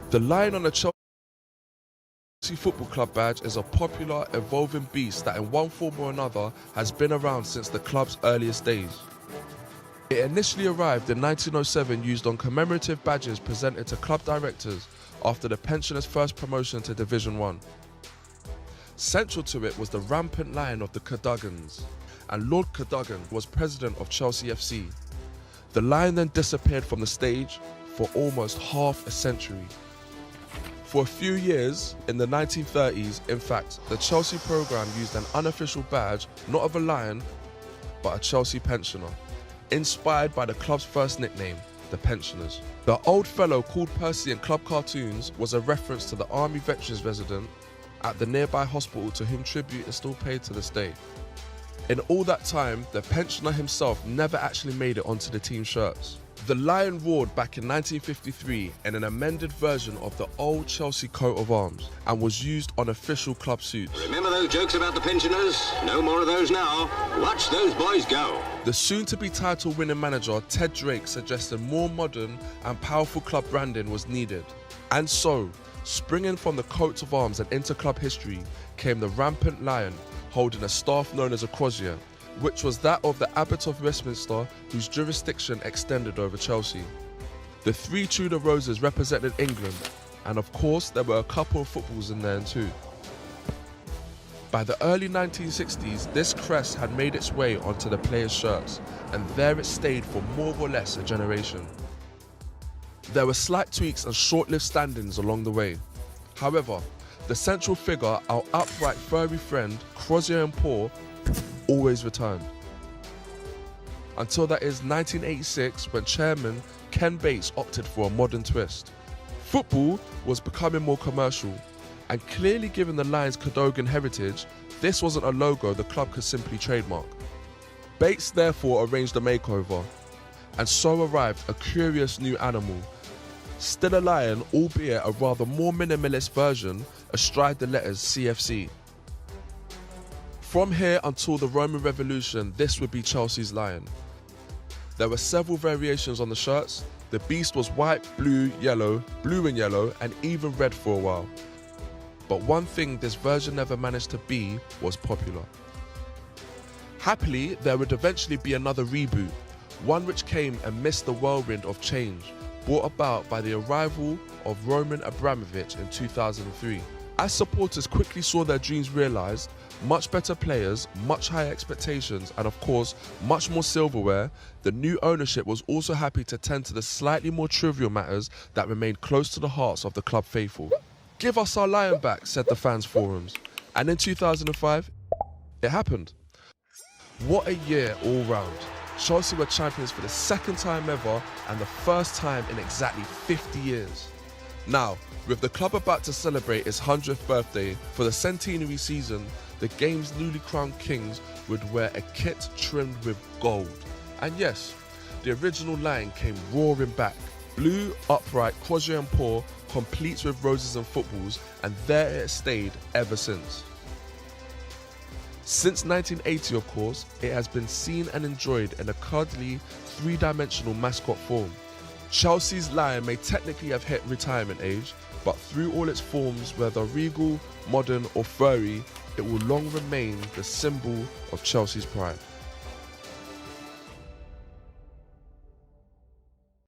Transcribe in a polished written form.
The lion on the Chelsea Football Club badge is a popular, evolving beast that in one form or another has been around since the club's earliest days. It initially arrived in 1907 used on commemorative badges presented to club directors after the pensioners' first promotion to Division 1. Central to it was the rampant lion of the Cadogans, and Lord Cadogan was president of Chelsea FC. The lion then disappeared from the stage for almost half a century. For a few years, in the 1930s, in fact, the Chelsea programme used an unofficial badge, not of a lion, but a Chelsea pensioner, inspired by the club's first nickname, the Pensioners. The old fellow called Percy in club cartoons was a reference to the Army Veterans resident at the nearby hospital to whom tribute is still paid to this day. In all that time, the pensioner himself never actually made it onto the team shirts. The lion roared back in 1953 in an amended version of the old Chelsea coat of arms and was used on official club suits. Remember those jokes about the pensioners? No more of those now. Watch those boys go. The soon-to-be title-winning manager Ted Drake suggested more modern and powerful club branding was needed. And so, springing from the coats of arms and into club history came the rampant lion holding a staff known as a crozier, which was that of the Abbot of Westminster, whose jurisdiction extended over Chelsea. The three Tudor roses represented England, and of course there were a couple of footballs in there too. By the early 1960s, this crest had made its way onto the players' shirts, and there it stayed for more or less a generation. There were slight tweaks and short-lived stand-ins along the way. However, the central figure, our upright furry friend, Crozier and Paw, always returned. Until that is 1986, when chairman Ken Bates opted for a modern twist. Football was becoming more commercial, and clearly given the Lions' Cadogan heritage, this wasn't a logo the club could simply trademark. Bates therefore arranged a makeover, and so arrived a curious new animal. Still a lion, albeit a rather more minimalist version, astride the letters CFC. From here until the Roman Revolution, this would be Chelsea's lion. There were several variations on the shirts. The beast was white, blue and yellow, and even red for a while. But one thing this version never managed to be was popular. Happily, there would eventually be another reboot, one which came amidst the whirlwind of change brought about by the arrival of Roman Abramovich in 2003. As supporters quickly saw their dreams realised, much better players, much higher expectations, and of course, much more silverware, the new ownership was also happy to tend to the slightly more trivial matters that remained close to the hearts of the club faithful. "Give us our lion back," said the fans' forums. And in 2005, it happened. What a year all round. Chelsea were champions for the second time ever and the first time in exactly 50 years. Now, with the club about to celebrate its 100th birthday for the centenary season, the game's newly crowned kings would wear a kit trimmed with gold. And yes, the original lion came roaring back. Blue, upright, Crozier and Paw, complete with roses and footballs, and there it stayed ever since. Since 1980, of course, it has been seen and enjoyed in a cuddly, three-dimensional mascot form. Chelsea's lion may technically have hit retirement age, but through all its forms, whether regal, modern or furry, it will long remain the symbol of Chelsea's pride.